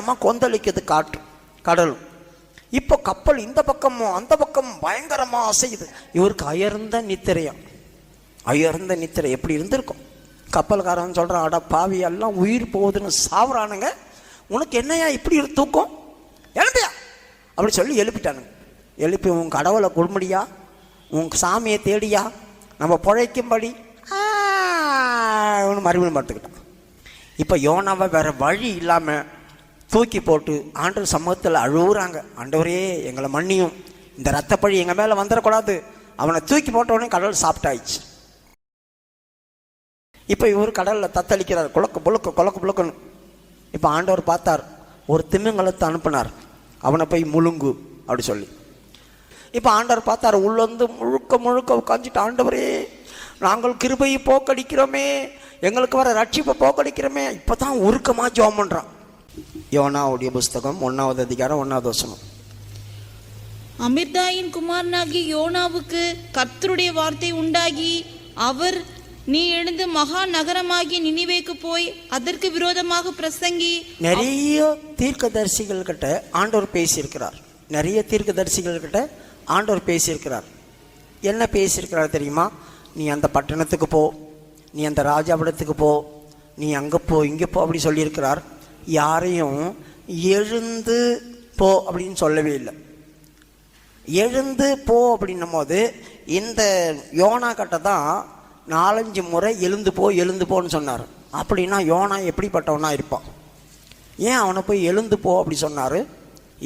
பயங்கரமாக கொந்தளிக்குது கடலும். இப்போ கப்பல் இந்த பக்கமும் அந்த பக்கமும் பயங்கரமாக அசையுது. இவருக்கு அயர்ந்த நித்திரை எப்படி இருந்திருக்கும்? கப்பல்காரன் சொல்கிறான், அட பாவி எல்லாம் உயிர் போகுதுன்னு சாவுறானுங்க, உனக்கு என்னையா இப்படி ஒரு தூக்கம், எழுப்பியா அப்படி சொல்லி எழுப்பிட்டானுங்க. எழுப்பி உன் கடவுளை குடும்படியா, உன் சாமியை தேடியா, நம்ம பிழைக்கும்படி மறுபடியும் பார்த்துக்கிட்டான். இப்போ யோனாவை வேற வழி இல்லாமல் தூக்கி போட்டு ஆண்டவர் சமூகத்தில் அழுகுறாங்க. ஆண்டவரே எங்களை மன்னியும், இந்த ரத்தப்பழி எங்கள் மேலே வந்துடக்கூடாது. அவனை தூக்கி போட்டவொடனே கடல் சாப்பிட்டாயிடுச்சு. இப்போ இவர் கடலில் தத்தளிக்கிறார், கொலக்கு புழுக்குன்னு. இப்போ ஆண்டவர் பார்த்தார், ஒரு திமிங்கலத்தை அனுப்பினார், அவனை போய் முழுங்கு அப்படி சொல்லி. இப்போ ஆண்டவர் பார்த்தார், உள்ளேருந்து முழுக்க உட்காந்துட்டு, ஆண்டவரே நாங்கள் கிருபையை போக்கடிக்கிறோமே, எங்களுக்கு வர ரட்சிப்பை போக்கடிக்கிறோமே. இப்போ தான் உருக்கமாக ஜெபம் பண்ணுறான். யோனாவுடைய புஸ்தகம் 1வது அதிகாரம் 1வது வசனம். அமிர்தாயின் குமாரனாகி யோனாவுக்கு கர்த்தருடைய வார்த்தை உண்டாகி, அவர் நீ எழுந்து மகா நகரமாகி நினிவேக்கு போய் அதற்கு விரோதமாக பிரசங்கி. நிறைய தீர்க்கதரிசிகள் கிட்ட ஆண்டவர் பேசியிருக்கிறார். என்ன பேசியிருக்கிறார் தெரியுமா? நீ அந்த பட்டணத்துக்கு போ, நீ அந்த ராஜாவிடத்துக்கு போ, நீ அங்கே போ, இங்கே போ அப்படி சொல்லியிருக்கிறார். யாரையும் எழுந்து போ அப்படின்னு சொல்லவே இல்லை. எழுந்து போ அப்படின்னும் போது இந்த யோனா கிட்ட தான் 4-5 முறை எழுந்து போன்னு சொன்னார். அப்படின்னா யோனா எப்படிப்பட்டவனா இருப்பான்? ஏன் அவனை போய் எழுந்து போ அப்படி சொன்னார்?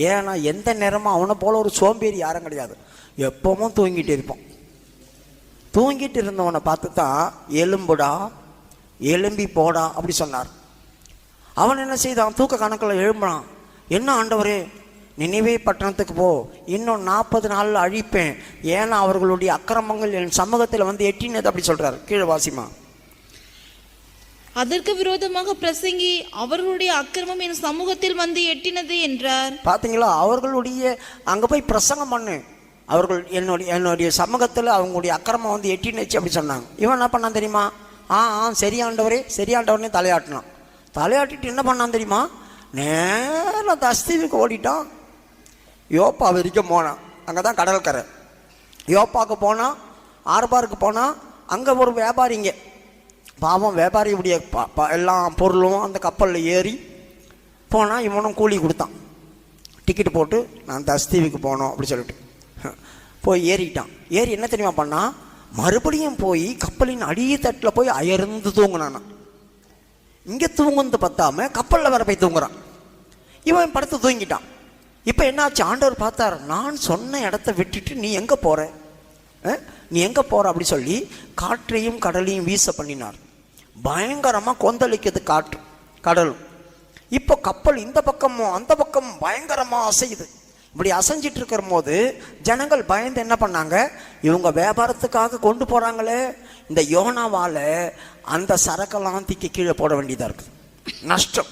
ஏன்னா எந்த நேரமும் அவனை போல ஒரு சோம்பேறி யாரும் கிடையாது, எப்பவும் தூங்கிட்டு இருப்பான். தூங்கிட்டு இருந்தவனை பார்த்து தான் எழும்புடா, எழும்பி போடா அப்படி சொன்னார். அவன் என்ன செய்தான்? தூக்க கணக்கில் எழும்புறான். என்ன ஆண்டவரே, நினிவே பட்டணத்துக்கு போ, இன்னும் 40 நாளில் அழிப்பேன், ஏன்னா அவர்களுடைய அக்கிரமங்கள் என் சமூகத்தில் வந்து எட்டினது அப்படி சொல்றாரு. கீழே வாசிமா. அதற்கு விரோதமாக பிரசங்கி, அவர்களுடைய அக்கிரமம் என் சமூகத்தில் வந்து எட்டினது என்றார். பாத்தீங்களா? அவர்களுடைய அங்க போய் பிரசங்கம் பண்ணு, அவர்கள் என்னுடைய சமூகத்தில் அவங்களுடைய அக்கிரமம் வந்து எட்டினுச்சு அப்படி சொன்னாங்க. இவன் என்ன பண்ணான் தெரியுமா? சரியாண்டவரே தலையாட்டினான். தலையாட்டிட்டு என்ன பண்ணான் தெரியுமா? நேரம் தஸ்தீவுக்கு ஓடிட்டான். யோப்பா வரைக்கும் போனான். அங்கே தான் கடற்கரை. யோப்பாவுக்கு போனான், ஆர்பாருக்கு போனான். அங்கே ஒரு வியாபாரிங்க, பாவம் வியாபாரியுடைய எல்லா பொருளும் அந்த கப்பலில் ஏறி போனால் இவனும் கூலி கொடுத்தான். டிக்கெட்டு போட்டு நான் தஸ்தீவுக்கு போனோம் அப்படி சொல்லிட்டு போய் ஏறிட்டான். ஏறி என்ன தெரியுமா பண்ணான்? மறுபடியும் போய் கப்பலின் அடித்தட்டில் போய் அயர்ந்து தூங்கினான். இங்கே தூங்குந்து பத்தாம கப்பலில் வேற போய் தூங்குறான். இவன் படுத்து தூங்கிட்டான். இப்போ என்னாச்சு? ஆண்டவர் பார்த்தார், நான் சொன்ன இடத்த விட்டுட்டு நீ எங்கே போற அப்படி சொல்லி காற்றையும் கடலையும் வீச பண்ணினார். பயங்கரமாக கொந்தளிக்குது கடலும். இப்போ கப்பல் இந்த பக்கமும் அந்த பக்கமும் பயங்கரமாக அசையுது. இப்படி அசைஞ்சிட்டு இருக்கிற போது ஜனங்கள் பயந்து என்ன பண்ணாங்க? இவங்க வியாபாரத்துக்காக கொண்டு போறாங்களே, இந்த யோனாவால அந்த சரக்கெல்லாம் தூக்கி கீழே போட வேண்டியதா இருக்கு. நஷ்டம்.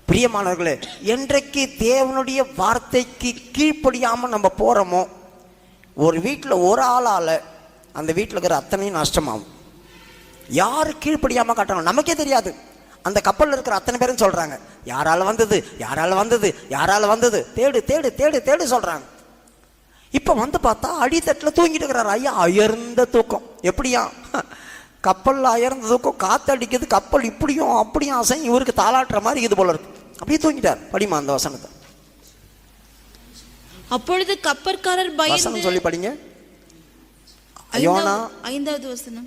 பிரியமானவர்களே, என்றைக்கு தேவனுடைய வார்த்தைக்கு கீழ்ப்படியாம நம்ம போறோமோ, ஒரு வீட்டில் ஒரு ஆளால அந்த வீட்டில் இருக்கிற அத்தனையும் நஷ்டமாகும். யாரு கீழ்ப்படியாம காட்டுறாங்க நமக்கே தெரியாது. அந்த கப்பலில் இருக்கிற அத்தனை பேரும் சொல்றாங்க, யாரால வந்தது, தேடு சொல்றாங்க. இப்ப வந்து பார்த்தா அடித்தட்டில் தூங்கிட்டு இருக்கிறார் ஐயா. அயர்ந்த தூக்கம். எப்படியா? கப்பல்ல அயர்ந்த தூக்கம். காத்தடிக்குது, கப்பல் இப்படியும் அப்படியும் அசையும், இவருக்கு தாளாட்டுற மாதிரி இது போல இருக்கு. அப்படியே தூங்கிட்டார். படிமா அந்த வசனத்தை. அப்பொழுது கப்பற்காரர் பயந்து சொல்லி படிங்க. 5வது வசனம்.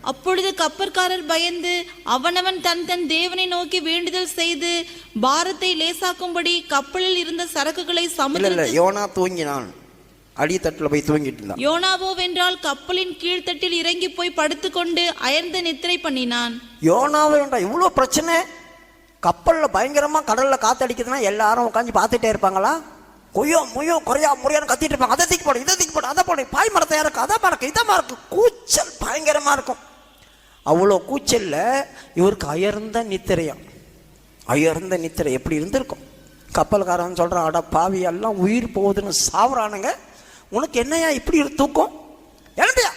அப்பொழுது கப்பற்காரர் பயந்து அவனவன் தன் தேவனை நோக்கி வேண்டுதல் செய்து பாரத்தை லேசாக்கும்படி கப்பலில் இருந்த சரக்குகளை யோனா தூங்கினான். அடித்தட்டில் போய் தூங்கிட்டு இருந்தான். யோனாவோ வென்றால் கப்பலின் கீழ்த்தட்டில் இறங்கி போய் படுத்துக்கொண்டு அயர்ந்த நித்திரை பண்ணினான். யோனாவோ வேண்டாம், இவ்வளோ பிரச்சனை. கப்பலில் பயங்கரமா கடல்ல காத்தடிக்குதுன்னா எல்லாரும் உட்காந்து பார்த்துட்டே இருப்பாங்களா? கொய்யோ முயோ குறையா முறையான்னு கத்திட்டு இருப்பாங்க. அதை தூக்கி போடு, இதை தூக்கி போடு, அதை போடு, பாய் மரத்தை இறக்கு, அதை மறக்கு, இதை மறக்கு. கூச்சல் பயங்கரமா இருக்கும். அவ்வளோ கூச்சல்ல இவருக்கு அயர்ந்த நித்திரை எப்படி இருந்திருக்கும்? கப்பல்காரன் சொல்றான், அட பாவி எல்லாம் உயிர் போகுதுன்னு சாவுறானுங்க, உனக்கு என்னையா இப்படி ஒரு தூக்கம், எழுப்பியா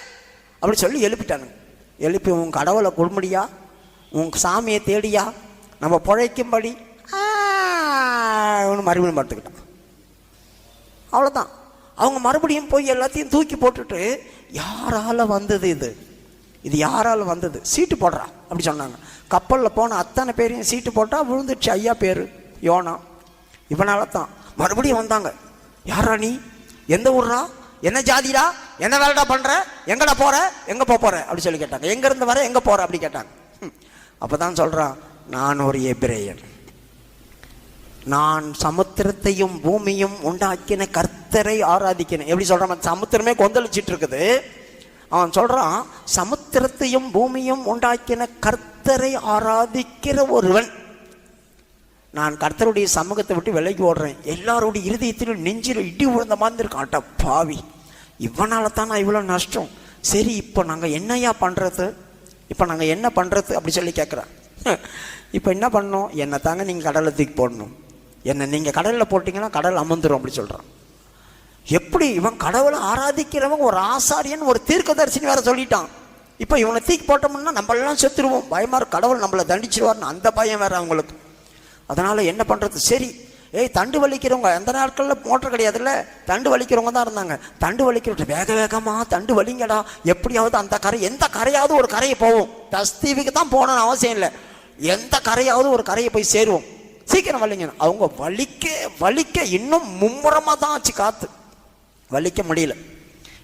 அப்படி சொல்லி எழுப்பிட்டானுங்க. எழுப்பி உன் கடவுளை குடும்படியா, உன் சாமியை தேடியா, நம்ம பிழைக்கும்படி வந்து மறுபடியும் படுத்துக்கிட்டான். அவ்வளோதான். அவங்க மறுபடியும் போய் எல்லாத்தையும் தூக்கி போட்டுட்டு, யாரால வந்தது இது யாரால வந்தது, சீட்டு போடுறா அப்படி சொன்னாங்க. கப்பலில் போன அத்தனை பேரையும் சீட்டு போட்டால் விழுந்துடுச்சு ஐயா பேர் யோனா. இவனால தான் மறுபடியும் வந்தாங்க. யாரா நீ, எந்த ஊர்ரா, என்ன ஜாதிடா, என்ன வேலைடா பண்ணுற, எங்கடா போகிற, எங்கே போகிற அப்படி சொல்லி கேட்டாங்க. எங்கேருந்து வர, எங்கே போகிற அப்படி கேட்டாங்க. அப்போ தான் சொல்கிறான், நான் ஒரு எபிரேயன், நான் சமுத்திரத்தையும் பூமியும் உண்டாக்கின கர்த்தரை ஆராதிக்கிறேன். எப்படி சொல்கிறான், சமுத்திரமே கொந்தளிச்சிட்டு இருக்குது. அவன் சொல்கிறான், சமுத்திரத்தையும் பூமியும் உண்டாக்கின கர்த்தரை ஆராதிக்கிற ஒருவன், நான் கர்த்தருடைய சமூகத்தை விட்டு விலகி ஓடுறேன். எல்லாருடைய இருதயத்திலும் நெஞ்சில் இடி விழுந்த மாதிரி இருக்கான். அட்ட பாவி, இவனால தான் நான் இவ்வளோ நஷ்டம். சரி, இப்போ நாங்கள் என்னையா பண்ணுறது, இப்போ நாங்கள் என்ன பண்ணுறது அப்படி சொல்லி கேட்குறேன். இப்போ என்ன பண்ணணும், என்னை தாங்க நீங்கள் கடலில் தூக்கி போடணும், என்னை நீங்கள் கடலில் போட்டிங்கன்னா கடல் அமர்ந்துடும் அப்படி சொல்கிறான். எப்படி இவன் கடவுளை ஆராதிக்கிறவன், ஒரு ஆசாரியன், ஒரு தீர்க்கதரிசின்னு வேற சொல்லிட்டான். இப்போ இவனை தூக்கி போட்டோம்னா நம்மளெல்லாம் செத்துருவோம், பயமா இருக்கு, கடவுள் நம்மளை தண்டிச்சிருவார்னு அந்த பயம் வேற அவங்களுக்கு. அதனால என்ன பண்றது, சரி தண்டு வலிக்கிறவங்க, அந்த நாட்களில் மோட்டர் கிடையாதுல்ல, தண்டு வலிக்கிறவங்க தான் இருந்தாங்க. தண்டு வலிக்கிற வேக வேகமாக தண்டு வலிங்கடா, எப்படியாவது அந்த கரை, எந்த கரையாவது ஒரு கரையை போவோம், தஸ்தீவுக்கு தான் போகணும்னு அவசியம் இல்லை, எந்த கரையாவது ஒரு கரையை போய் சேருவோம், சீக்கிரம் வலிங்க. அவங்க வலிக்க வலிக்க இன்னும் மும்முரமாக தான் ஆச்சு, காற்று வலிக்க முடியல.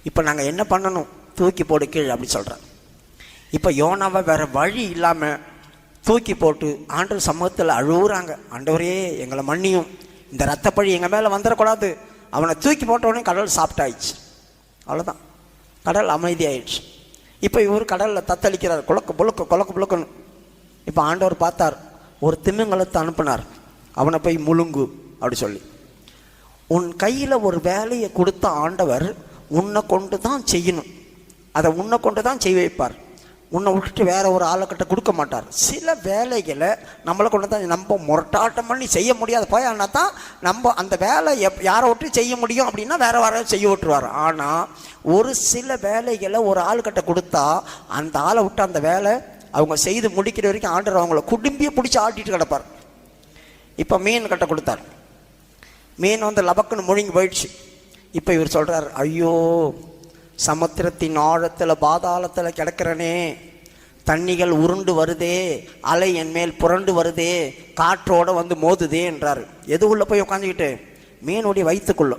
இப்போ நாங்கள் என்ன பண்ணணும், தூக்கி போடு கீழே அப்படி சொல்கிறேன். இப்போ யோனாவை வேற வழி இல்லாமல் தூக்கி போட்டு ஆண்டவர் சமூகத்தில் அழுகுறாங்க. ஆண்டவரே எங்களை மன்னியும், இந்த ரத்தப்பழி எங்கள் மேலே வந்துடக்கூடாது. அவனை தூக்கி போட்டவுடனே கடல் சாப்பிட்டாயிடுச்சு. அவ்வளோதான், கடல் அமைதி ஆயிடுச்சு. இப்போ இவர் கடலில் தத்தளிக்கிறார், குழக்கு புழுக்குன்னு. இப்போ ஆண்டவர் பார்த்தார், ஒரு திமிங்கலத்தை அனுப்பினார், அவனை போய் முழுங்கு அப்படி சொல்லி. உன் கையில் ஒரு வேலையை கொடுத்த ஆண்டவர் உன்னை கொண்டு தான் செய்யணும், அதை உன்னை கொண்டு தான் செய்ய வைப்பார், உன்னை விட்டுட்டு வேற ஒரு ஆளுக்கிட்ட கொடுக்க மாட்டார். சில வேலைகளை நம்மளை கொண்டு தான், நம்ம முரட்டாட்டம் பண்ணி செய்ய முடியாது போயான்னா தான் நம்ம அந்த வேலை யாரை விட்டு செய்ய முடியும் அப்படின்னா வேற செய்ய விட்டுருவார். ஆனால் ஒரு சில வேலைகளை ஒரு ஆளுக்கிட்ட கொடுத்தா அந்த ஆளை விட்டு அந்த வேலை அவங்க செய்து முடிக்கிற வரைக்கும் ஆண்டவர் அவங்கள குடும்பியை பிடிச்சி ஆட்டிட்டு கிடப்பார். இப்போ மீன் கட்ட கொடுத்தார், மீன் வந்து லபக்குன்னு முழுங்கி போயிடுச்சு. இப்போ இவர் சொல்கிறார், ஐயோ சமுத்திரத்தின் ஆழத்தில் பாதாளத்தில் கிடக்கிறனே, தண்ணிகள் உருண்டு வருதே, அலை என் மேல் புரண்டு வருதே, காற்றோடு வந்து மோதுதே என்றார். எது உள்ளே போய் உட்காந்துக்கிட்டு, மீனுடைய வயிற்றுக்குள்ளே.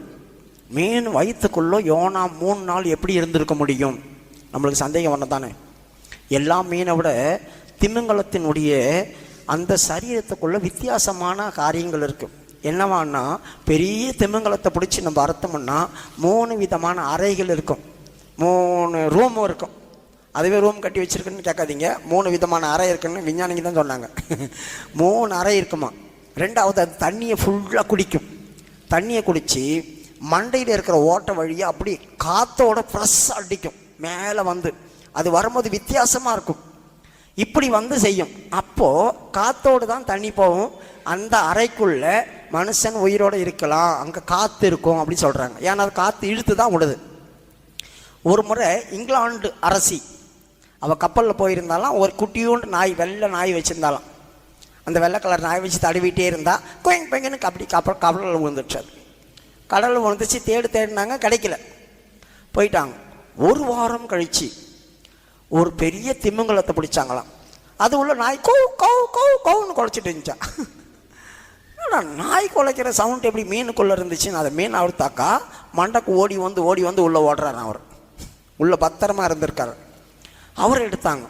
மீன் வயிற்றுக்குள்ளே யோனா 3 நாள் எப்படி இருந்திருக்க முடியும், நம்மளுக்கு சந்தேகம் பண்ண தானே. எல்லா மீனை விட திமிங்கலத்தினுடைய அந்த சரீரத்துக்குள்ளே வித்தியாசமான காரியங்கள் இருக்குது. என்னவான்னா, பெரிய திமிங்கலத்தை பிடிச்சி நம்ம அர்த்தம்னா 3 விதமான அறைகள் இருக்கும், 3 ரூமும் இருக்கும். அதுவே ரூம் கட்டி வச்சிருக்குன்னு கேட்காதீங்க, 3 விதமான அறை இருக்குன்னு விஞ்ஞானிங்க தான் சொன்னாங்க. 3 அறை இருக்குமா. ரெண்டாவது, அது தண்ணியை ஃபுல்லாக குடிக்கும். தண்ணியை குடித்து மண்டையில் இருக்கிற ஓட்டை வழியாக அப்படி காற்றோட ஃப்ரெஷ் அடிக்கும் மேலே வந்து, அது வரும்போது வித்தியாசமாக இருக்கும். இப்படி வந்து செய்யும். அப்போது காற்றோடு தான் தண்ணி போகும். அந்த அறைக்குள்ள மனுஷன் உயிரோடு இருக்கலாம், அங்கே காற்று இருக்கும் அப்படி சொல்கிறாங்க. ஏன்னா அது காற்று இழுத்து தான் விடுது. ஒரு முறை இங்கிலாந்து அரசி அவள் கப்பலில் போயிருந்தாலும், ஒரு குட்டியோண்டு நாய், வெள்ளை நாய் வச்சுருந்தாலும், அந்த வெள்ளை கலர் நாய் வச்சு தடவிட்டே இருந்தால் கொயங் கொயங்கன்னு அப்படி கடலில் விழுந்துச்சு. அது கடலில் விழுந்துச்சு, தேடினாங்க, கிடைக்கல, போயிட்டாங்க. 1 வாரம் கழித்து ஒரு பெரிய திமிங்கலத்தை பிடிச்சாங்களாம். அது உள்ள நாய் கோ கவு கவு கவுன்னு குலைச்சிட்டு இருந்துச்சா. நாய் குலைக்கிற சவுண்ட் எப்படி மீனுக்குள்ளே இருந்துச்சுன்னு அதை மீன் அவுத்தாக்கா மண்டைக்கு ஓடி வந்து உள்ளே ஓடுறாரு. அவர் உள்ள பத்திரமா இருந்திருக்காரு. அவர் எடுத்தாங்க.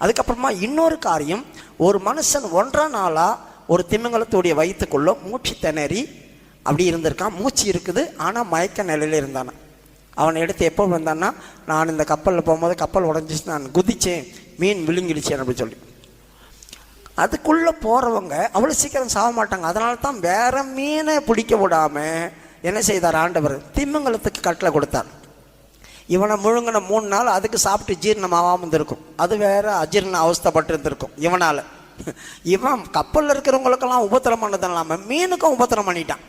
அதுக்கப்புறமா இன்னொரு காரியம், ஒரு மனுஷன் 1.5 நாளாக ஒரு திமிங்கலத்துடைய வயிற்றுக்குள்ளே மூச்சு திணறி அப்படி இருந்திருக்கான். மூச்சு இருக்குது, ஆனால் மயக்க நிலையில் இருந்தானே. அவனை எடுத்து எப்போ வந்தான்னா, நான் இந்த கப்பலில் போகும்போது கப்பல் உடஞ்சிச்சு, நான் குதிச்சேன், மீன் விழுங்கிடுச்சேன் அப்படி சொல்லி. அதுக்குள்ளே போகிறவங்க அவ்வளோ சீக்கிரம் சாக மாட்டாங்க. அதனால தான் வேற மீனை பிடிக்க விடாமல் என்ன செய்தார் ஆண்டவர், திமிங்கலத்துக்கு கட்டளை கொடுத்தார். இவனை முழுங்கின 3 நாள் அதுக்கு சாப்பிட்டு ஜீரணம் ஆகாமல் இருந்திருக்கும். அது வேற அஜீரண அவஸ்தைப்பட்டு இருந்திருக்கும் இவனால். இவன் கப்பலில் இருக்கிறவங்களுக்கெல்லாம் உபத்திரம் பண்ணது இல்லாமல் மீனுக்கும் உபத்திரம் பண்ணிட்டான்.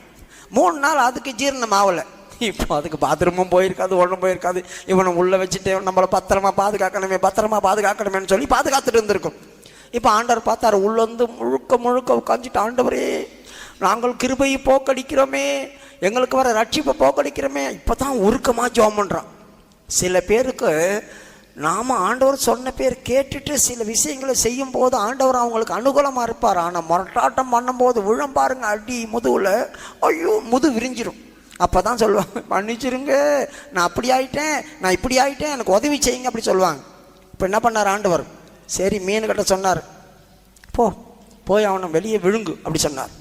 3 நாள் அதுக்கு ஜீரணம் ஆகலை. இப்போ அதுக்கு பாத்ரூமும் போயிருக்காது, ஒன்றும் போயிருக்காது. இவனை உள்ளே வச்சுட்டு நம்மளை பத்திரமா பாதுகாக்கணுமேன்னு சொல்லி பாதுகாத்துட்டு இருந்திருக்கும். இப்போ ஆண்டவர் பார்த்தார், உள்ள வந்து முழுக்க உட்காந்துட்டு, ஆண்டவரே நாங்கள் கிருபையை போக்கடிக்கிறோமே, எங்களுக்கு வர ரட்சிப்பை போக்கடிக்கிறோமே. இப்போ தான் உருக்கமாக ஜெபம் பண்ணுறான். சில பேருக்கு நாம் ஆண்டவர் சொன்ன பேர் கேட்டுட்டு சில விஷயங்களை செய்யும் போது ஆண்டவர் அவங்களுக்கு அனுகூலமாக இருப்பார். ஆனால் முரட்டாட்டம் பண்ணும்போது விழம் பாருங்க, அடி முதுகில், ஐயோ முது விரிஞ்சிடும். அப்போ தான் சொல்லுவாங்க, மன்னிச்சிருங்க, நான் அப்படி ஆகிட்டேன், நான் இப்படி ஆகிட்டேன், எனக்கு உதவி செய்யுங்க அப்படி சொல்லுவாங்க. இப்போ என்ன பண்ணார் ஆண்டவர்? சரி மீன்கிட்ட சொன்னார், போய் அவனை வெளியே விழுங்கு அப்படி சொன்னார்.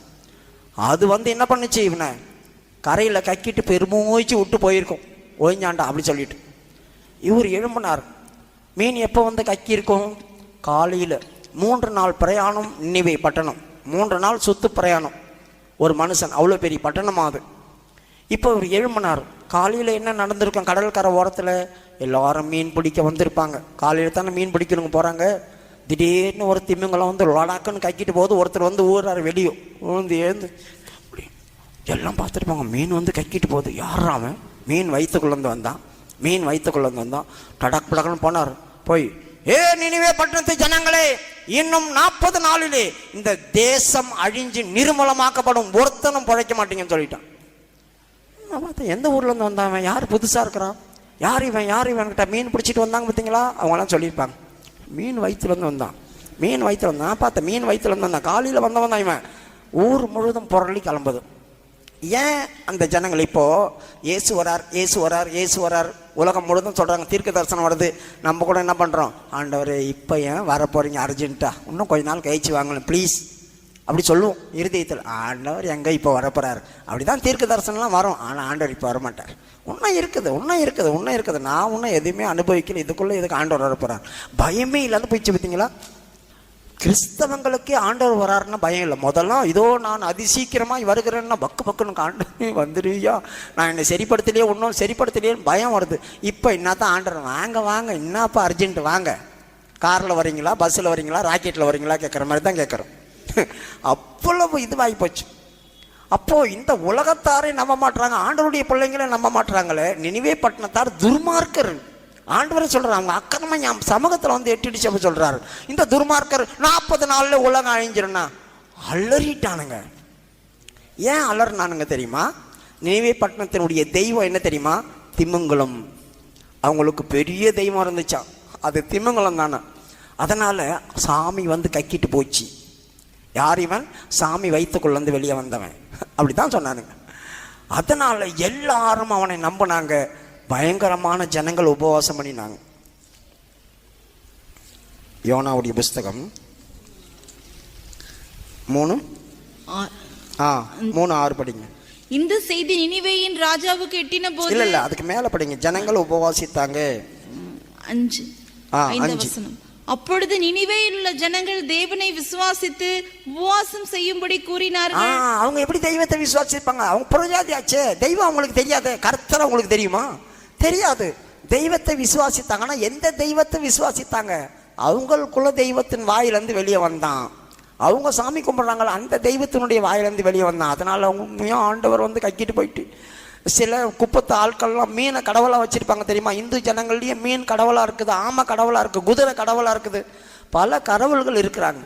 அது என்ன பண்ணுச்சு, இவனை கரையில் கக்கிட்டு பெருமூச்சு விட்டு போயிருக்கும், ஓய்ஞ்சாண்டா அப்படி சொல்லிட்டு. இவர் எழும்பினார். மீன் எப்போ கக்கியிருக்கும்? காலையில். 3 நாள் பிரயாணம் நினிவே பட்டணம், 3 நாள் சுத்து பிரயாணம். ஒரு மனுஷன், அவ்வளோ பெரிய பட்டணமாகுது. இப்போ இவர் எழும்பினார். காலையில் என்ன நடந்திருக்கும்? கடற்கரை ஓரத்தில் எல்லாரும் மீன் பிடிக்க வந்திருப்பாங்க. காலையில் தானே மீன் பிடிக்கணுங்க போகிறாங்க. திடீர்னு ஒரு திமிங்கலம் லடாக்குன்னு கக்கிட்டு போகுது. ஒருத்தர் ஊறாரு வெளியே எழுந்து அப்படி எல்லாம் பார்த்துருப்பாங்க. மீன் கக்கிட்டு போகுது. யார் அவன்? மீன் வயிற்றுக்குள்ளேருந்து வந்தான். மீன் வயிற்றுக்குள்ளேருந்து வந்தான். டடக் படக்குன்னு போனார். போய், நினிவே பட்டணத்து ஜனங்களே, இன்னும் 40 நாளிலே இந்த தேசம் அழிஞ்சு நிர்மூலமாக்கப்படும், ஒருத்தனும் பிழைக்க மாட்டீங்கன்னு சொல்லிட்டான். பார்த்தா எந்த ஊர்லேருந்து வந்தாங்க, யார் புதுசாக இருக்கிறான், யார் இவன்கிட்ட மீன் பிடிச்சிட்டு வந்தாங்க பார்த்தீங்களா, அவங்களாம் சொல்லியிருப்பாங்க. மீன் வயிற்றுலேருந்து வந்தான், மீன் வயிற்றுல வந்தான். பார்த்தா மீன் வயிற்றுலேருந்து வந்தான், காலையில் வந்தவன் தான் இவன். ஊர் முழுதும் புரளி கிளம்புது. ஏன் அந்த ஜனங்கள் இப்போது இயேசு வரார் உலகம் முழுதும் சொல்கிறாங்க, தீர்க்க தரிசனம் வருது. நம்ம கூட என்ன பண்ணுறோம், ஆண்டவர் இப்போ ஏன் வர போகிறீங்க அர்ஜென்ட்டாக, இன்னும் கொஞ்ச நாள் கழிச்சு வாங்கலாம் ப்ளீஸ் அப்படி சொல்லுவோம் இருதயத்தில். ஆண்டவர் எங்கே இப்போ வரப்போகிறாரு, அப்படி தான் தீர்க்க தரிசனம்லாம் வரும். ஆனால் ஆண்டவர் இப்போ வரமாட்டார். இன்னும் இருக்குது. நான் இன்னும் எதுவுமே அனுபவிக்கல, இதுக்குள்ளே இதுக்கு ஆண்டவர் வரப்போகிறார். பயமே இல்லாத போயிடுச்சு பார்த்தீங்களா? கிறிஸ்தவங்களுக்கே ஆண்டவர் வராருன்னா பயம் இல்லை. முதல்ல இதோ நான் அதிசீக்கிரமாக வருகிறேன்னா பக்குன்னு ஆண்டவர் வந்துடுவியா, நான் என்னை சரிப்படுத்தலையே, இன்னும் சரிப்படுத்தலையேன்னு பயம் வருது. இப்போ என்னத்தான் ஆண்டவர் வாங்க என்னப்பா அர்ஜென்ட் வாங்க, காரில் வரீங்களா, பஸ்ஸில் வரீங்களா, ராக்கெட்டில் வரீங்களா கேட்குற மாதிரி தான் கேட்குறோம். அவ்வளவு இதுவாகி போச்சு. அப்போது இந்த உலகத்தாரே நம்ப மாட்டுறாங்க, ஆண்டவருடைய பிள்ளைங்களே நம்ப மாட்டுறாங்களே. நினிவே பட்டணத்தார் துர்மார்க்கர். ஆண்டவரை சொல்கிறார், அவங்க அக்கிரமம் என் சமூகத்தில் எட்டிடுச்சு அப்படி சொல்கிறாரு. இந்த துர்மார்க்கர் 40 நாளில் உலகம் அழிஞ்சிருன்னா அலறிட்டானுங்க. ஏன் அலறினானுங்க தெரியுமா? நினிவே பட்டணத்தினுடைய தெய்வம் என்ன தெரியுமா? திமிங்கலம். அவங்களுக்கு பெரிய தெய்வம் இருந்துச்சான், அது திமிங்கலம் தானே. அதனால் சாமி கக்கிட்டு போச்சு. யார் இவன்? சாமி வயிற்றுக்குள்ளேருந்து வெளியே வந்தவன் அப்படி தான் சொன்னானுங்க. அதனால் எல்லாரும் அவனை நம்பினாங்க. பயங்கரமான ஜனங்கள் உபவாசம் பண்ணினாங்க. யோனாவுடைய புஸ்தகம் 3:6 படிங்க. இந்த செய்தி நினிவேயின் ராஜாவுக்கு எட்டின போது, இல்ல அதுக்கு மேல படிங்க. ஜனங்கள் உபவாசித்தாங்க. 5 வசனம். அப்பொழுது நினிவேயில் உள்ள ஜனங்கள் தேவனை விசுவாசித்து உபவாசம் செய்யும்படி கூறினார்கள். அவங்க எப்படி தெய்வத்தை விசுவாசிப்பாங்க? அவங்க புறஜாதியாச்சே. தெய்வம் அவங்களுக்கு தெரியாது. கர்த்தர் அவங்களுக்கு தெரியுமா? தெரியாது. தெய்வத்தை விசுவாசித்தாங்கன்னா எந்த தெய்வத்தை விசுவாசித்தாங்க? அவங்களுக்குள்ள தெய்வத்தின் வாயிலிருந்து வெளியே வந்தான். அவங்க சாமி கும்பிட்றாங்களா, அந்த தெய்வத்தினுடைய வாயிலிருந்து வெளியே வந்தான். அதனால் அவங்க ஆண்டவர் கக்கிட்டு போயிட்டு. சில குப்பத்து ஆட்கள்லாம் மீனை கடவுளாக வச்சுருப்பாங்க தெரியுமா? இந்து ஜனங்கள்லேயே மீன் கடவுளாக இருக்குது, ஆமை கடவுளாக இருக்குது, குதிரை கடவுளாக இருக்குது, பல கடவுள்கள் இருக்கிறாங்க.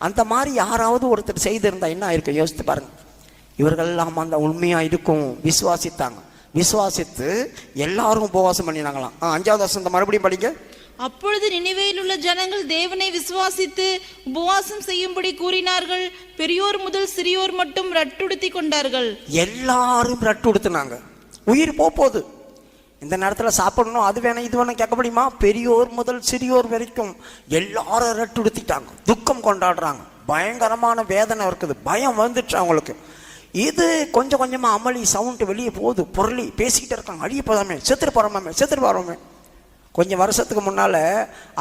அந்த மாதிரி யாராவது ஒருத்தர் செய்திருந்தா என்ன ஆயிருக்கும் யோசித்து பாருங்கள். இவர்கள்லாம் அந்த உண்மையாக இருக்கும் விசுவாசித்தாங்க. விசுவாசித்து எல்லாரும் உபவாசம் பண்ணினாங்களாம். 5வது வசனத்தை மறுபடியும் படிங்க. அப்பொழுது நினிவேயில் உள்ள ஜனங்கள் தேவனை விசுவாசித்து உபவாசம் செய்யும்படி கூறினார்கள். பெரியோர் முதல் சிறியோர் மட்டும் ரட்டுடுத்தி கொண்டார்கள். எல்லாரும் ரட்டுடுத்தினாங்க. உயிர் போகுது. இந்த நேரத்தில் சாப்பிடணும், அது வேணும், இது வேணும் கேட்க முடியுமா? பெரியோர் முதல் சிறியோர் வரைக்கும் எல்லாரும் ரட்டுடுத்திட்டாங்க. துக்கம் கொண்டாடுறாங்க. பயங்கரமான வேதனை இருக்குது. பயம் வந்துச்சு அவங்களுக்கு. இது கொஞ்சம் கொஞ்சமாக அமளி சவுண்டு வெளியே போகுது. பொருளி பேசிக்கிட்டே இருக்காங்க. அழிய போதாமே, செத்துட்டு போகிறோமே. கொஞ்சம் வருஷத்துக்கு முன்னால்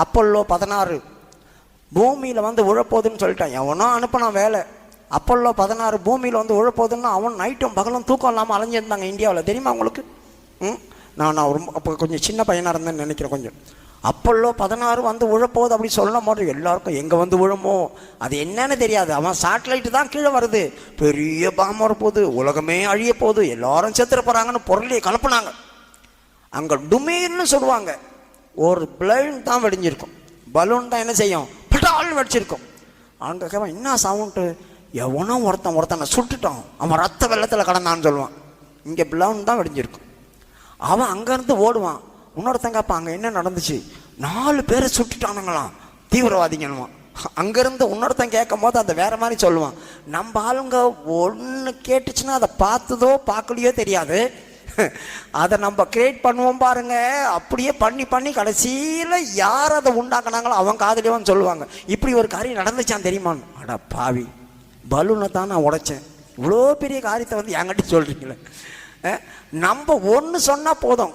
அப்பல்லோ 16 பூமியில் உழப்போகுதுன்னு சொல்லிட்டான். எவனோ அனுப்பினான் வேலை. அப்பல்லோ 16 பூமியில் உழப்போகுதுன்னா அவன் நைட்டும் பகலும் தூக்கம் இல்லாமல் அலைஞ்சிருந்தாங்க இந்தியாவில். தெரியுமா உங்களுக்கு? நான் ரொம்ப அப்போ கொஞ்சம் சின்ன பையனாக இருந்தேன்னு நினைக்கிறேன். கொஞ்சம் அப்பல்லோ 16 உழப்போகுது அப்படி சொல்லும் போது எல்லாருக்கும் எங்கே விழுமோ அது என்னன்னு தெரியாது. அவன் சேட்டலைட்டு தான் கீழே வருது, பெரிய பாம்பு வரப்போகுது, உலகமே அழிய போகுது, எல்லாரும் செத்துற போகிறாங்கன்னு பொருளையை கலப்புனாங்க. அங்கே டுமீர்னு சொல்லுவாங்க. ஒரு பிளேன் தான் வெடிஞ்சிருக்கும். பலூன் தான் என்ன செய்யும், பட்டால்னு வெடிச்சிருக்கும். அங்கே கேட்பான், என்ன சவுண்டு? எவனோ ஒருத்தனை சுட்டுட்டான், அவன் ரத்த வெள்ளத்தில் கடந்தான்னு சொல்லுவான். இங்கே பிளவுன் தான் வெடிஞ்சிருக்கும். அவன் அங்கேருந்து ஓடுவான். இன்னொருத்தங்க அப்போ அங்கே என்ன நடந்துச்சு, 4 பேரை சுட்டுட்டானுங்களாம் தீவிரவாதிங்கன்னுவான். அங்கேருந்து இன்னொருத்தன் கேட்கும் போது அந்த வேற மாதிரி சொல்லுவான். நம்ம ஆளுங்க ஒன்று கேட்டுச்சுன்னா அதை பார்த்ததோ பார்க்கலையோ தெரியாது, அதை நம்ம கிரியேட் பண்ணுவோம் பாருங்க, அப்படியே பண்ணி கடைசியில் யார் அதை உண்டாக்குனாங்களோ அவன் காதலியவன் சொல்லுவாங்க, இப்படி ஒரு காரியம் நடந்துச்சான் தெரியுமான்னு. அட பாவி, பலூனை தான் நான் உடைச்சேன், இவ்வளோ பெரிய காரியத்தை வந்து என்கிட்ட சொல்கிறீங்களே. நம்ம ஒன்று சொன்னால் போதும்,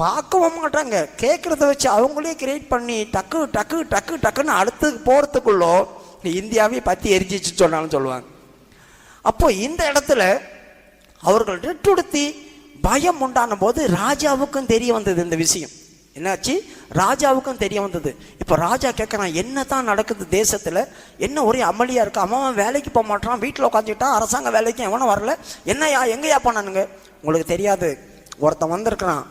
பார்க்கவும் மாட்டாங்க, கேட்குறத வச்சு அவங்களே கிரியேட் பண்ணி டக்குன்னு அடுத்து போகிறதுக்குள்ளோ இந்தியாவே பற்றி எரிஞ்சிச்சு சொன்னாலும் சொல்லுவாங்க. அப்போ இந்த இடத்துல அவர்கள் ரெட்டுடுத்தி பயம் உண்டான போது ராஜாவுக்கும் தெரிய வந்தது இந்த விஷயம். என்னாச்சு, ராஜாவுக்கும் தெரிய வந்தது. இப்போ ராஜா கேட்குறான், என்ன தான் நடக்குது தேசத்தில், என்ன ஒரே அமளியாக இருக்கு, அவன் வேலைக்கு போக மாட்டான், வீட்டில் உட்காந்துட்டான், அரசாங்க வேலைக்கு எவனும் வரல, என்னையா எங்கேயா போனானுங்க. உங்களுக்கு தெரியாது, ஒருத்தன் வந்திருக்கிறான்,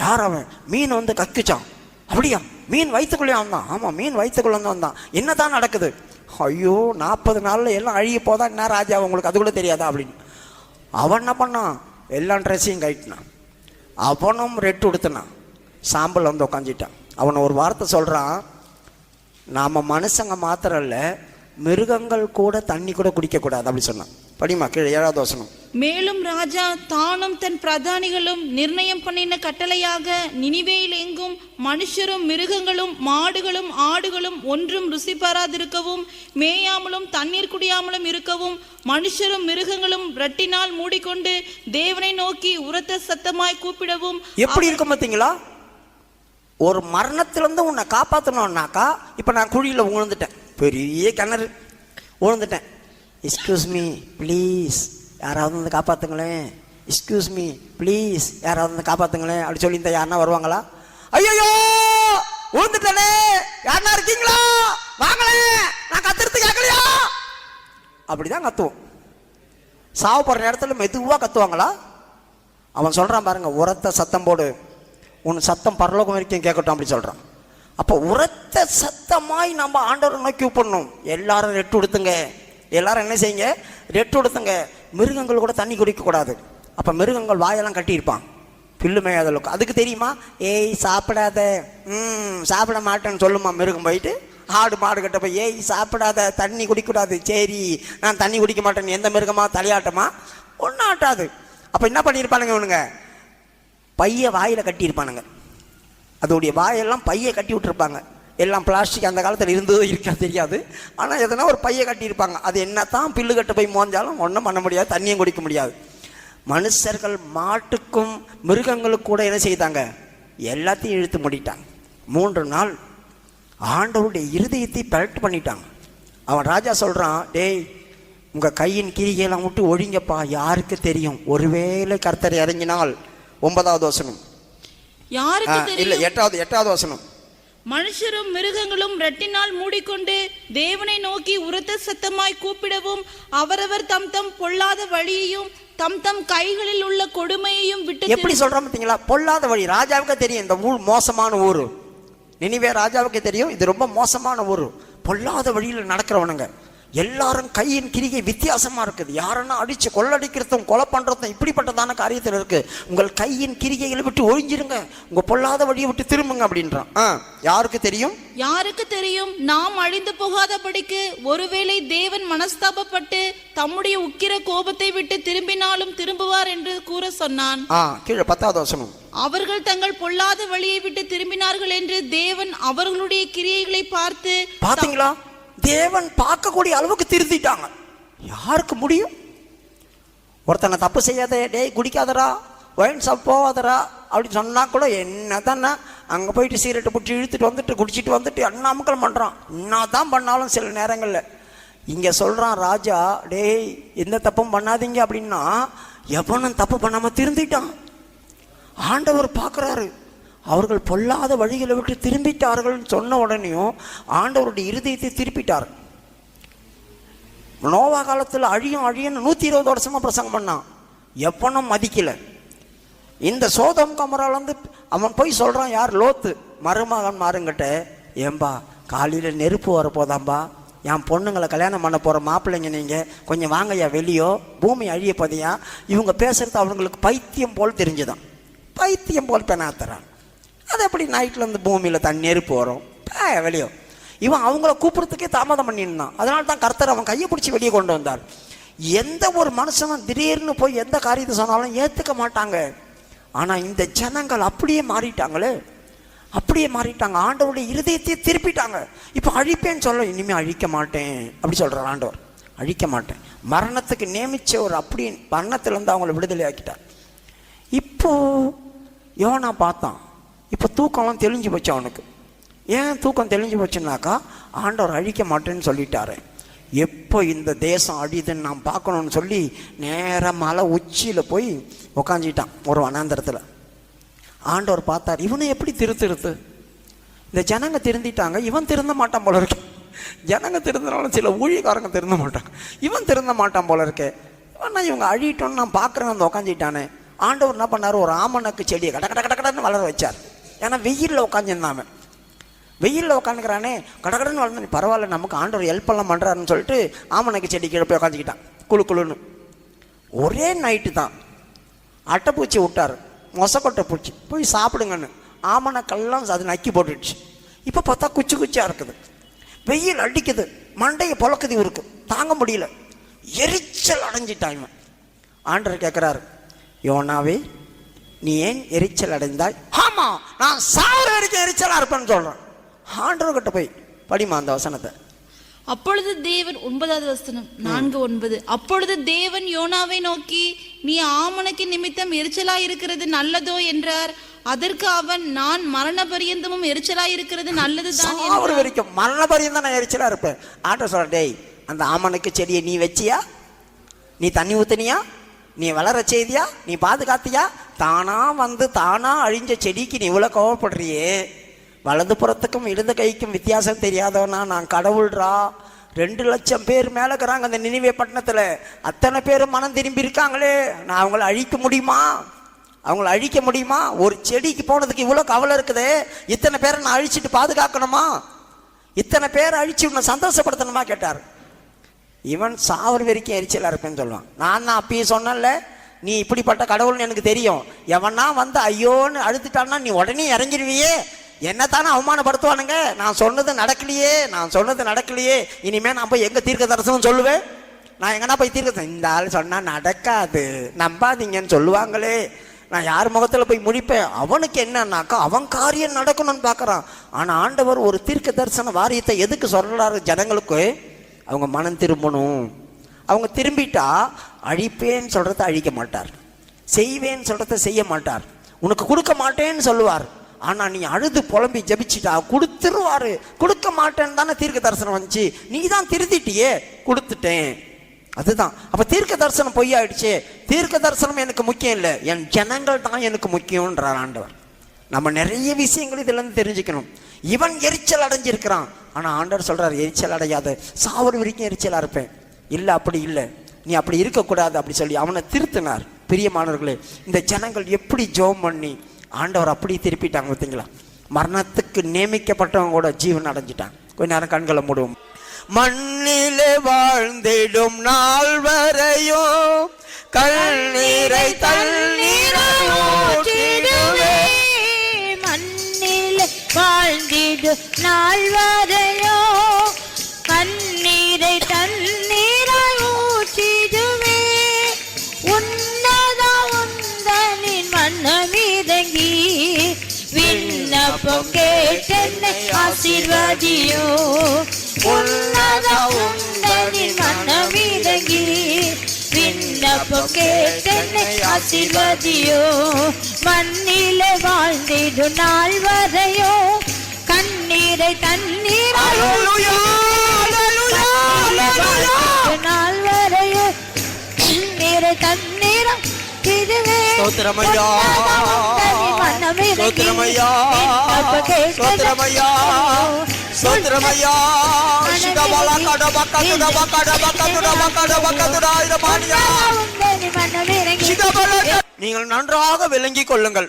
யார் அவன், மீன் வந்து கக்கிச்சான். அப்படியா, மீன் வயிற்றுக்குள்ளே வந்தான். ஆமாம், மீன் வயிற்றுக்குள்ளே வந்தான். என்ன தான் நடக்குது, ஐயோ 40 நாளில் எல்லாம் அழுகி போதா என்ன ராஜா, உங்களுக்கு அது கூட தெரியாதா அப்படின்னு. அவன் என்ன பண்ணான், எல்லா ட்ரெஸ்ஸையும் கட்டினான், அவனும் ரெட்டு உடுத்தினான், சாம்பல் வந்து உக்காந்துட்டான். அவனை ஒரு வார்த்தை சொல்கிறான், நாம் மனுஷங்க மாத்திரம் இல்லை, மிருகங்கள் கூட தண்ணி கூட குடிக்கக்கூடாது அப்படி சொன்னான். படிமா கீழே 7வது வசனம். மேலும் ராஜா தானும் தன் பிரதானிகளும் நிர்ணயம் பண்ணின கட்டளையாக நினிவேயில் எங்கும் மனுஷரும் மிருகங்களும் மாடுகளும் ஆடுகளும் ஒன்றும் ருசி பாராதிருக்கவும் மேயாமலும் தண்ணீர் குடியாமலும் இருக்கவும் மனுஷரும் மிருகங்களும் ரட்டினால் மூடிக்கொண்டு தேவனை நோக்கி உரத்த சத்தமாய் கூப்பிடவும். எப்படி இருக்கும் பார்த்தீங்களா, ஒரு மரணத்திலிருந்து உன்னை காப்பாற்றணும்னாக்கா, இப்போ நான் குழியில் விழுந்துட்டேன், பெரிய கிணறு விழுந்துட்டேன், எக்ஸ்கியூஸ் மீ ப்ளீஸ் யாராவது வந்து காப்பாற்றுங்களேன், எக்ஸ்கியூஸ் மீ ப்ளீஸ் யாராவது வந்து காப்பாற்றுங்களேன் அப்படி சொல்லி இந்த யாருன்னா வருவாங்களா? ஐயோ விழுந்துட்டனே, யாருன்னா இருக்கீங்களா, வாங்களே, நான் கத்துறது கேட்கலையா, அப்படிதான் கத்துவோம். சாவு போகிற நேரத்தில் மெதுவாக கத்துவாங்களா? அவன் சொல்கிறான் பாருங்க, உரத்த சத்தம் போடு, உன் சத்தம் பரலோகம் வரைக்கும் கேட்கட்டும் அப்படி சொல்கிறான். அப்போ உரத்த சத்தமாய் நம்ம ஆண்டவரை நோக்கி கூப்பிடணும். எல்லாரும் ரெட்டு உடுத்துங்க, எல்லாரும் என்ன செய்யுங்க, ரெட்டு உடுத்துங்க. மிருகங்கள் கூட தண்ணி குடிக்கக்கூடாது. அப்போ மிருகங்கள் வாயெல்லாம் கட்டியிருப்பான், பில்லு மேயாதளவுக்கு. அதுக்கு தெரியுமா, ஏய் சாப்பிடாத, சாப்பிட மாட்டேன்னு சொல்லுமா மிருகம். போயிட்டு ஆடு மாடு கட்ட போய் ஏய் சாப்பிடாத, தண்ணி குடிக்கூடாது, சரி நான் தண்ணி குடிக்க மாட்டேன்னு எந்த மிருகமா தலையாட்டமா, ஒன்றும் ஆட்டாது. அப்போ என்ன பண்ணியிருப்பானுங்க இவனுங்க, பைய வாயில் கட்டியிருப்பானுங்க. அதோடைய வாயெல்லாம் பையை கட்டி விட்டுருப்பாங்க. எல்லாம் பிளாஸ்டிக் அந்த காலத்தில் இருந்ததோ இருக்கா தெரியாது, ஆனால் எதனா ஒரு பையை கட்டியிருப்பாங்க. அது என்ன தான் பில்லு கட்ட போய் மோஞ்சாலும் ஒன்றும் பண்ண முடியாது, தண்ணியும் குடிக்க முடியாது. மனுஷர்கள் மாட்டுக்கும் மிருகங்களுக்கு கூட என்ன செய்தாங்க, எல்லாத்தையும் இழுத்து மூடிட்டாங்க. 3 நாள் ஆண்டவருடைய இருதயத்தை பரட்டு பண்ணிட்டாங்க. அவன் ராஜா சொல்கிறான், டேய் உங்கள் கையின் கிரிகையெல்லாம் விட்டு ஒழிங்கப்பா, யாருக்கு தெரியும், ஒருவேளை கர்த்தர் இறங்கினால். 9வது வசனம். யாருக்கு தெரியும், 8வது வசனம். மனுஷரும் மிருகங்களும் ரெட்டினால் மூடிக்கொண்டு தேவனை நோக்கி உரத்த சத்தமாய் கூப்பிடவும் அவரவர் தம் தம் பொல்லாத வழியையும் தம் தம் கைகளில் உள்ள கொடுமையையும் விட்டு. எப்படி சொல்றோம் பார்த்தீங்களா, பொல்லாத வழி. ராஜாவுக்கு தெரியும் இந்த ஊர் மோசமான ஊர், நினிவே ராஜாவுக்கு தெரியும் இது ரொம்ப மோசமான ஊர், பொல்லாத வழியில் நடக்கிறவனுங்க. எல்லாரும் கையின் கிரிகை வித்தியாசமா இருக்குது, யாருன்னா அடிச்சு கொள்ளடிக்கிறதும் கொலை பண்றதும் இப்படிப்பட்டதான காரியத்தில் இருக்கு. உங்கள் கையின் கிரிகைகளை விட்டு ஒழிஞ்சிருங்க, உங்க பொல்லாத வழியை விட்டு திரும்புங்க அப்படின்றான். யாருக்கு தெரியும், யாருக்கு தெரியும், நாம் அழிந்து போகாதபடிக்கு ஒருவேளை தேவன் மனஸ்தாபப்பட்டு தம்முடைய உக்கிர கோபத்தை விட்டு திரும்பினாலும் திரும்புவார் என்று கூற சொன்னான். கீழே 10வது வசனம். அவர்கள் தங்கள் பொல்லாத வழியை விட்டு திரும்பினார்கள் என்று தேவன் அவர்களுடைய கிரியைகளை பார்த்து. பாத்தீங்களா, தேவன் பார்க்கக்கூடிய அளவுக்கு திருத்திட்டாங்க. யாருக்கு முடியும், ஒருத்தனை தப்பு செய்யாத, டேய் குடிக்காதரா, ஒயின் ஷாப் போகாதரா அப்படின்னு சொன்னா கூட என்ன தானே அங்கே போயிட்டு சீரட்டை பிடிச்சி இழுத்துட்டு வந்துட்டு குடிச்சிட்டு வந்துட்டு அண்ணாமக்கள் பண்ணுறான். என்ன தான் பண்ணாலும் சில நேரங்களில் இங்கே சொல்கிறான் ராஜா, டேய் எந்த தப்பும் பண்ணாதீங்க அப்படின்னா எவனும் தப்பு பண்ணாமல் திருந்திட்டான். ஆண்டவர் பார்க்குறாரு, அவர்கள் பொல்லாத வழிகளை விட்டு திரும்பிட்டார்கள் சொன்ன உடனேயும் ஆண்டவருடைய இருதயத்தை திருப்பிட்டார். நோவா காலத்தில் அழியும் 120 வருஷமா பிரசங்கம் பண்ணான், எவனும் மதிக்கல. இந்த சோதம் கமராலேருந்து அவன் போய் சொல்றான், யார், லோத்து மருமகன் மாறுங்கிட்ட, ஏம்பா காலையில் நெருப்பு வரப்போதாம்பா, என் பொண்ணுங்களை கல்யாணம் பண்ண போகிற மாப்பிள்ளைங்க நீங்கள் கொஞ்சம் வாங்கய்யா வெளியோ, பூமி அழிய பதியா. இவங்க பேசுகிறது அவங்களுக்கு பைத்தியம் போல் தெரிஞ்சுதான், பைத்தியம் போல் பெணாத்துறான். அது எப்படி நைட்டில் வந்து பூமியில் நெருப்பு வரும் வெளியோ. இவன் அவங்கள கூப்பிட்றதுக்கே தாமதம் பண்ணியிருந்தான். அதனால தான் கர்த்தர் அவன் கையை பிடிச்சி வெளியே கொண்டு வந்தார். எந்த ஒரு மனுஷனும் திடீர்னு போய் எந்த காரியத்தை சொன்னாலும் ஏற்றுக்க மாட்டாங்க. ஆனால் இந்த ஜனங்கள் அப்படியே மாறிட்டாங்களே, அப்படியே மாறிட்டாங்க. ஆண்டவருடைய இருதயத்தையே திருப்பிட்டாங்க. இப்போ அழிப்பேன்னு சொல்ல, இனிமேல் அழிக்க மாட்டேன் அப்படி சொல்கிறார் ஆண்டவர். அழிக்க மாட்டேன், மரணத்துக்கு நியமிச்சவர் அப்படி மரணத்திலேருந்து அவங்கள விடுதலை ஆக்கிட்டார். இப்போ யோனா பார்த்தான், இப்போ தூக்கம்லாம் தெளிஞ்சு போச்சு அவனுக்கு. ஏன் தூக்கம் தெளிஞ்சு போச்சுன்னாக்கா, ஆண்டவர் அழிக்க மாட்டேன்னு சொல்லிட்டாரு. எப்போ இந்த தேசம் அழிதுன்னு நான் பார்க்கணுன்னு சொல்லி நேராக மலை உச்சியில் போய் உக்காஞ்சிட்டான் ஒரு வனாந்தரத்தில். ஆண்டவர் பார்த்தார், இவனை எப்படி திருத்து, இந்த ஜனங்க திருந்திட்டாங்க, இவன் திருந்த மாட்டான் போல இருக்கு. ஜனங்க திருந்தினாலும் சில ஊழியக்காரங்க திருந்த மாட்டாங்க, இவன் திருந்த மாட்டான் போல இருக்கு. இவன்னா இவங்க அழிட்டோன்னு நான் பார்க்குறேன் வந்து உக்காஞ்சிட்டானே. ஆண்டவர் என்ன பண்ணார், ஒரு ஆமணக்கு செடியை கட கட கட கடன்னு வளர வச்சார். ஏன்னா வெயிலில் உட்காந்துருந்தாம, வெயிலில் உட்காந்துக்கிறானே, கடகடன்னு வளர்ந்து பரவாயில்ல நமக்கு ஆண்டவர் ஹெல்ப் எல்லாம் பண்ணுறாருன்னு சொல்லிட்டு ஆமணக்கு செடி கீழே போய் உட்காந்துக்கிட்டான் குழு குழுன்னு. ஒரே நைட்டு தான் அட்டைப்பூச்சி விட்டார், மொசக்கொட்டை பூச்சி போய் சாப்பிடுங்கன்னு. ஆமணக்கெல்லாம் அது நக்கி போட்டுடுச்சு. இப்போ பார்த்தா குச்சி குச்சியாக இருக்குது, வெயில் அடிக்குது, மண்டையை பொழக்குது, இவருக்கு தாங்க முடியல, எரிச்சல் அடைஞ்சிட்டான் இவன். ஆண்டவர் கேட்குறாரு, யோனாவே நீ ஏன் எரிச்சல் அடைந்தாய்? ஆமாம், நான் சாவர வரைக்கும் எரிச்சலாக இருப்பேன்னு சொல்கிறேன். ஆண்டவர்கிட்ட போய் படிமா அந்த வசனத்தை. அப்பொழுது தேவன் 9வது வசனம் 4:9. அப்பொழுது தேவன் யோனாவை நோக்கி, நீ ஆமணக்கு நிமித்தம் எரிச்சலாய் இருக்கிறது நல்லதோ என்றார். அதற்கு அவன், நான் மரண பரியந்தமும் எரிச்சலாய் இருக்கிறது நல்லதுதான். ஒரு வரைக்கும் மரண பரியந்தம் நான் எரிச்சலா இருப்பேன். ஆண்டவர் சொல்ற, டேய் அந்த ஆமணக்கு செடியை நீ வச்சியா, நீ தண்ணி ஊத்துனியா, நீ வளர செய்தியா, நீ பாதுகாத்தியா? தானா வந்து தானா அழிஞ்ச செடிக்கு நீ இவ்வளோ கோவப்படுறியே. வலது புறத்துக்கும் இடது கைக்கும் வித்தியாசம் தெரியாதவனா நான் கடவுள்ரா. 2 லட்சம் பேர் மேலே இருக்கிறாங்க அந்த நினிவே பட்டணத்தில், அத்தனை பேரும் மனம் திரும்பி இருக்காங்களே, நான் அவங்கள அழிக்க முடியுமா? அவங்கள அழிக்க முடியுமா? ஒரு செடிக்கு போனதுக்கு இவ்வளோ கவலை இருக்குதே, இத்தனை பேரை நான் அழிச்சிட்டு பாதுகாக்கணுமா? இத்தனை பேரை அழிச்சு உன்னை சந்தோஷப்படுத்தணுமா கேட்டார். இவன் சாவர வரைக்கும் எரிச்சலாக இருப்பேன்னு சொல்லுவான். நான் தான் அப்பயே சொன்னேன்ல, நீ இப்படிப்பட்ட கடவுள்னு எனக்கு தெரியும். எவனா வந்து ஐயோன்னு அழுத்துட்டான்னா நீ உடனே இறங்கிடுவியே, என்னத்தானே அவமானப்படுத்துவானுங்க. நான் சொன்னது நடக்கலையே, நான் சொன்னது நடக்கலையே, இனிமேல் நான் போய் எங்கே தீர்க்க தரிசனம் சொல்லுவேன்? நான் எங்கன்னா போய் தீர்க்க, இந்த ஆள் சொன்னால் நடக்காது நம்பாதீங்கன்னு சொல்லுவாங்களே, நான் யார் முகத்தில் போய் முடிப்பேன்? அவனுக்கு என்னன்னாக்கா அவன் காரியம் நடக்கணும்னு பார்க்குறான். ஆனால் ஆண்டவர் ஒரு தீர்க்க தரிசன வாரியத்தை எதுக்கு சொல்கிறாரு ஜனங்களுக்கு? அவங்க மனம் திரும்பணும். அவங்க திரும்பிட்டா அழிப்பேன்னு சொல்கிறத அழிக்க மாட்டார், செய்வேன்னு சொல்கிறத செய்ய மாட்டார், உனக்கு கொடுக்க மாட்டேன்னு சொல்லுவார். ஆனால் நீ அழுது புலம்பி ஜபிச்சிட்டா கொடுத்துருவாரு. கொடுக்க மாட்டேன்னு தானே தீர்க்க தரிசனம் வந்துச்சு, நீ தான் திருத்திட்டியே, கொடுத்துட்டேன். அதுதான் அப்போ தீர்க்க தரிசனம் பொய்யாயிடுச்சு. தீர்க்க தரிசனம் எனக்கு முக்கியம் இல்லை, என் ஜனங்கள் தான் எனக்கு முக்கியம்ன்றார் ஆண்டவர். நம்ம நிறைய விஷயங்கள் இதுலேருந்து தெரிஞ்சுக்கணும். இவன் எரிச்சல் அடைஞ்சிருக்கிறான், ஆனால் ஆண்டவர் சொல்கிறார், எரிச்சல் அடையாத, சாவர வரைக்கும் எரிச்சலாக இருப்பேன். இல்லை அப்படி இல்லை, நீ அப்படி இருக்கக்கூடாது அப்படி சொல்லி அவனை திருத்தினார். பிரியமானவர்களே, இந்த ஜனங்கள் எப்படி ஜெபம் பண்ணி ஆண்டவர் அப்படி திருப்பிட்டாங்க பார்த்தீங்களா? மரணத்துக்கு நியமிக்கப்பட்டவங்க கூட ஜீவன் அடைஞ்சிட்டாங்க. கொஞ்ச நேரம் கண்களை மூடுவோம். மண்ணிலே வாழ்ந்திடும் நாள் வரையும் கண்ணீரை தண்ணீரையோற்றிடுவே, மண்ணிலே வாழ்ந்திடும் நாள் வரையோ கண்ணீரை தண்ணீராய் ஊற்றிடுவே. உன்னதா உந்தனின் மன்னமிதங்கி விண்ணப்பம் கேட்டென்னை ஆசீர்வதியோ. உன்னதா உந்தனின் மன்னமிதங்கி விண்ணப்பம் கேட்டென்னை ஆசீர்வதியோ. மண்ணிலே வாழ்ந்திடும் நாள் வரையோ கண்ணீரை தண்ணீராய் நாள் வரையோ கண்ணீரை தண்ணீரம் இதுவே. சோத்திரமையா சோத்திரமையா சோத்திரமையா சோத்திரமையா. நீங்கள் நன்றாக விளங்கிக் கொள்ளுங்கள்,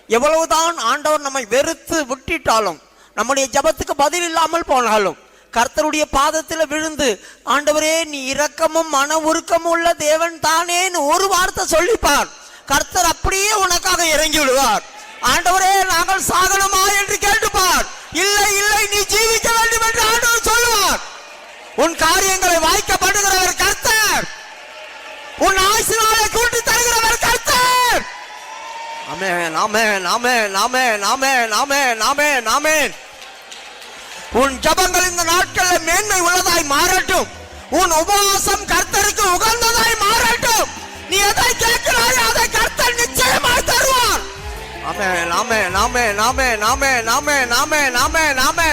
எவ்வளவுதான் ஆண்டவர் நம்மை வெறுத்து விட்டுட்டாலும், நம்முடைய ஜபத்துக்கு பதில் இல்லாமல் போனாலும், கர்த்தருடைய பாதத்தில் விழுந்து, ஆண்டவரே நீ இரக்கமும் மன உருக்கமும் உள்ள தேவன் தானேன்னு ஒரு வார்த்தை சொல்லிப்பார். கர்த்தர் அப்படியே உனக்காக இறங்கி விடுவார். ஆண்டவரே நாங்கள் சாகணுமா என்று கேட்டுப்பார். இல்லை இல்லை நீ ஜீவிக்க வேண்டும் என்று ஆண்டவர் சொல்லுவார். உன் காரியங்களை வாய்க்கப்படுகிறவர் கர்த்தர். உன் ஆசீர்வாதத்தை கூட்டி தருகிறவர் கர்த்தர். ஆமென் ஆமென் ஆமென் ஆமென் ஆமென் ஆமென் ஆமென் ஆமென். உன் ஜபங்கள் இந்த நாட்களில் மேன்மை உள்ளதாய் மாறட்டும். உன் உபவாசம் கர்த்தருக்கு உகந்ததாய் மாறட்டும். நீ எதை கேட்கிறாய் அதை கர்த்தர் நிச்சயமாய் தருவார். ஆமென் ஆமென் ஆமென் ஆமென் ஆமென் ஆமென் ஆமென் ஆமென் ஆமென்.